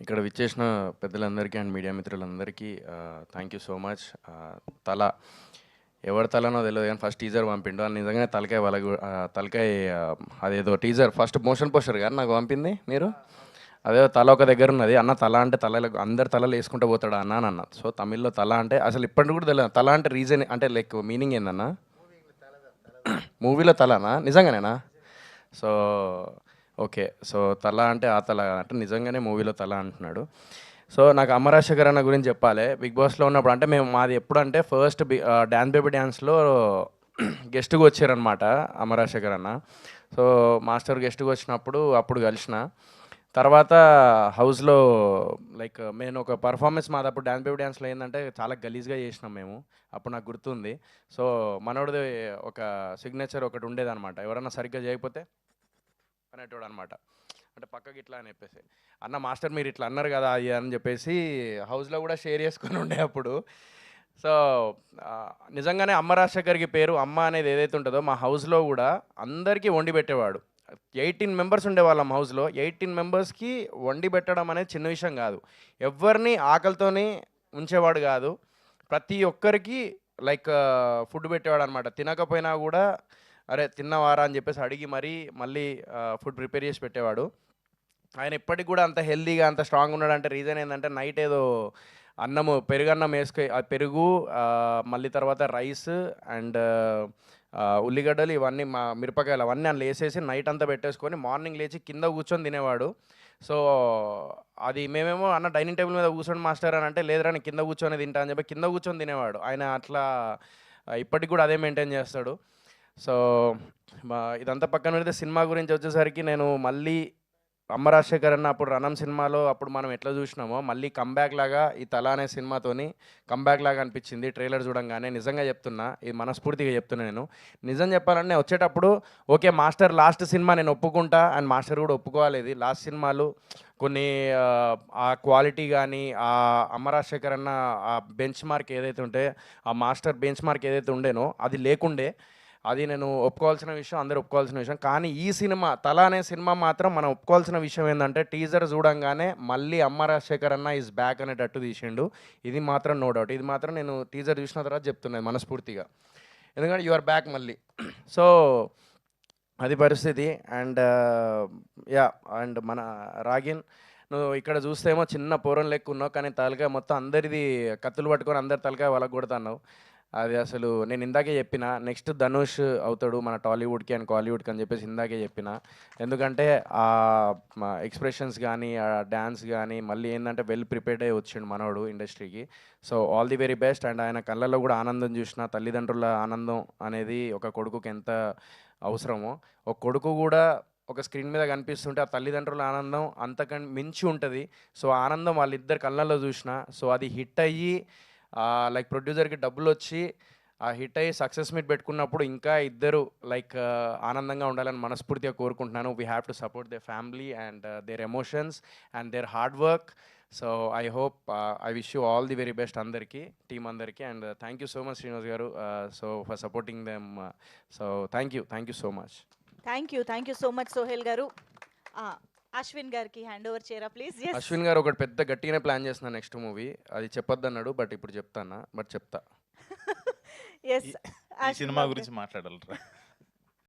ఇక్కడ విచ్చేసిన పెద్దలందరికీ అండ్ మీడియా మిత్రులందరికీ థ్యాంక్ యూ సో మచ్. తల ఎవరి తలనో తెలియదు కానీ ఫస్ట్ టీజర్ పంపిండు. అది నిజంగానే తలకాయ వాళ్ళ తలకాయ అదేదో టీజర్ ఫస్ట్ మోషన్ పోస్టర్ గారు నాకు పంపింది మీరు. అదే తల ఒక దగ్గర ఉన్నది అన్న, తల అంటే తలలో అందరు తలలు వేసుకుంటూ పోతాడు అన్న అని అన్న. సో తమిళ్లో తల అంటే అసలు ఇప్పటికి కూడా తెలియదు. తల అంటే రీజన్ అంటే లైక్ మీనింగ్ ఏందన్న? మూవీలో తలనా నిజంగానేనా? So okay. సో తల అంటే ఆ తల అంటే నిజంగానే మూవీలో తల అంటున్నాడు. సో నాకు అమరాశేఖర్ అన్న గురించి చెప్పాలి. బిగ్ బాస్లో ఉన్నప్పుడు అంటే మేము మాది ఎప్పుడంటే ఫస్ట్ డ్యాన్స్ బేబీ డ్యాన్స్లో గెస్ట్గా వచ్చారనమాట అమరాశేఖర్ అన్న. సో మాస్టర్ గెస్ట్గా వచ్చినప్పుడు అప్పుడు కలిసిన తర్వాత హౌస్లో లైక్ నేను ఒక పర్ఫార్మెన్స్ మాది అప్పుడు డ్యాన్స్ బేబీ డ్యాన్స్లో ఏంటంటే చాలా గలీజ్గా చేసినాం మేము. అప్పుడు నాకు గుర్తుంది. సో మనోడిది ఒక సిగ్నేచర్ ఒకటి ఉండేదన్నమాట, ఎవరన్నా సరిగ్గా చేయకపోతే అనేటోడు అనమాట. అంటే పక్కకి ఇట్లా అని చెప్పేసి అన్న మాస్టర్ మీరు ఇట్లా అన్నారు కదా అది అని చెప్పేసి హౌస్లో కూడా షేర్ చేసుకొని ఉండే అప్పుడు. సో నిజంగానే అమ్మ రాజశేఖర్కి పేరు అమ్మ అనేది ఏదైతే ఉంటుందో మా హౌస్లో కూడా అందరికీ వండి పెట్టేవాడు. 18 మెంబర్స్ ఉండేవాళ్ళం హౌస్లో. 18 మెంబర్స్కి వండి పెట్టడం అనేది చిన్న విషయం కాదు. ఎవరిని ఆకలితోని ఉంచేవాడు కాదు. ప్రతి ఒక్కరికి లైక్ ఫుడ్ పెట్టేవాడు అనమాట. తినకపోయినా కూడా అరే తిన్నవారా అని చెప్పేసి అడిగి మరీ మళ్ళీ ఫుడ్ ప్రిపేర్ చేసి పెట్టేవాడు. ఆయన ఇప్పటికి కూడా అంత హెల్తీగా అంత స్ట్రాంగ్ ఉన్నాడంటే రీజన్ ఏంటంటే నైట్ ఏదో అన్నము పెరుగన్నం ఆ పెరుగు మళ్ళీ తర్వాత రైస్ అండ్ ఉల్లిగడ్డలు ఇవన్నీ మిరపకాయలు అవన్నీ అందులో వేసేసి నైట్ అంతా పెట్టేసుకొని మార్నింగ్ లేచి కింద కూర్చొని తినేవాడు. సో అది మేమేమో అన్న డైనింగ్ టేబుల్ మీద కూర్చొని మాస్టర్ అని అంటే లేదురా నేను కింద కూర్చొని తింటా అని చెప్పి కింద కూర్చొని తినేవాడు ఆయన. అట్లా ఇప్పటికి కూడా అదే మెయింటైన్ చేస్తాడు. సో ఇదంతా పక్కన పెడితే సినిమా గురించి వచ్చేసరికి నేను మళ్ళీ అమ్మ రాజశేఖర్ అన్న అప్పుడు రణం సినిమాలో అప్పుడు మనం ఎట్లా చూసినామో మళ్ళీ కంబ్యాక్ లాగా ఈ తల అనే సినిమాతోని కంబ్యాక్ లాగా అనిపించింది ట్రైలర్ చూడంగానే. నిజంగా చెప్తున్నా, ఇది మనస్ఫూర్తిగా చెప్తున్నా. నేను నిజం చెప్పాలంటే వచ్చేటప్పుడు ఓకే మాస్టర్ లాస్ట్ సినిమా నేను ఒప్పుకుంటా అండ్ మాస్టర్ కూడా ఒప్పుకోవాలి. ఇది లాస్ట్ సినిమాలు కొన్ని ఆ క్వాలిటీ కానీ ఆ అమ్మ రాజశేఖర్ అన్న ఆ బెంచ్ మార్క్ ఏదైతే ఉంటే ఆ మాస్టర్ బెంచ్ మార్క్ ఏదైతే ఉండేనో అది లేకుండే. అది నేను ఒప్పుకోవాల్సిన విషయం, అందరూ ఒప్పుకోవాల్సిన విషయం. కానీ ఈ సినిమా తల అనే సినిమా మాత్రం మనం ఒప్పుకోవాల్సిన విషయం ఏంటంటే టీజర్ చూడంగానే మళ్ళీ అమ్మ రాజశేఖర్ అన్న ఈజ్ బ్యాక్ అనేటట్టు తీసిండు. ఇది మాత్రం నో డౌట్. ఇది మాత్రం నేను టీజర్ చూసిన తర్వాత చెప్తున్నాను మనస్ఫూర్తిగా, ఎందుకంటే యు ఆర్ బ్యాక్ మళ్ళీ. సో అది పరిస్థితి. అండ్ యా అండ్ మన రాగిన్ నువ్వు ఇక్కడ చూస్తేమో చిన్న పోరం లెక్క ఉన్నావు, కానీ తలకాయ మొత్తం అందరిది కత్తులు పట్టుకొని అందరి తలకాయ వాళ్ళకు కొడుతున్నావు. అది అసలు నేను ఇందాకే చెప్పిన నెక్స్ట్ ధనుష్ అవుతాడు మన టాలీవుడ్కి అండ్ కాలీవుడ్కి అని చెప్పేసి ఇందాకే చెప్పిన. ఎందుకంటే ఆ ఎక్స్ప్రెషన్స్ కానీ ఆ డ్యాన్స్ కానీ మళ్ళీ ఏంటంటే వెల్ ప్రిపేర్డ్ అయ్యి వచ్చిండు మనోడు ఇండస్ట్రీకి. So all the very best. And ఆయన కళ్ళల్లో కూడా ఆనందం చూసిన, తల్లిదండ్రుల ఆనందం అనేది ఒక కొడుకుకి ఎంత అవసరమో, ఒక కొడుకు కూడా ఒక స్క్రీన్ మీద కనిపిస్తుంటే ఆ తల్లిదండ్రుల ఆనందం అంతకంటే మించి ఉంటుంది. సో ఆనందం వాళ్ళిద్దరు కళ్ళల్లో చూసిన. సో అది హిట్ అయ్యి లైక్ ప్రొడ్యూసర్కి డబ్బులు వచ్చి ఆ హిట్ అయ్యి సక్సెస్ మీట్ పెట్టుకున్నప్పుడు ఇంకా ఇద్దరు లైక్ ఆనందంగా ఉండాలని మనస్ఫూర్తిగా కోరుకుంటున్నాను. We have to support the family and their emotions and their hard work. So I hope I wish you all the very best అందరికీ, టీం అందరికీ. And thank you so much Srinivas గారు so for supporting them. So thank you so much. Thank you so much Sohel గారు. అశ్విన్ గారికి hand over చేయరా please. Ashwin గారు ఒకటి పెద్ద గట్టిగానే ప్లాన్ చేస్తున్నా నెక్స్ట్ మూవీ. అది చెప్పొద్దన్నాడు బట్ ఇప్పుడు చెప్తానా, బట్ చెప్తా. ఎస్ ఈ సినిమా గురించి మాట్లాడాలరా?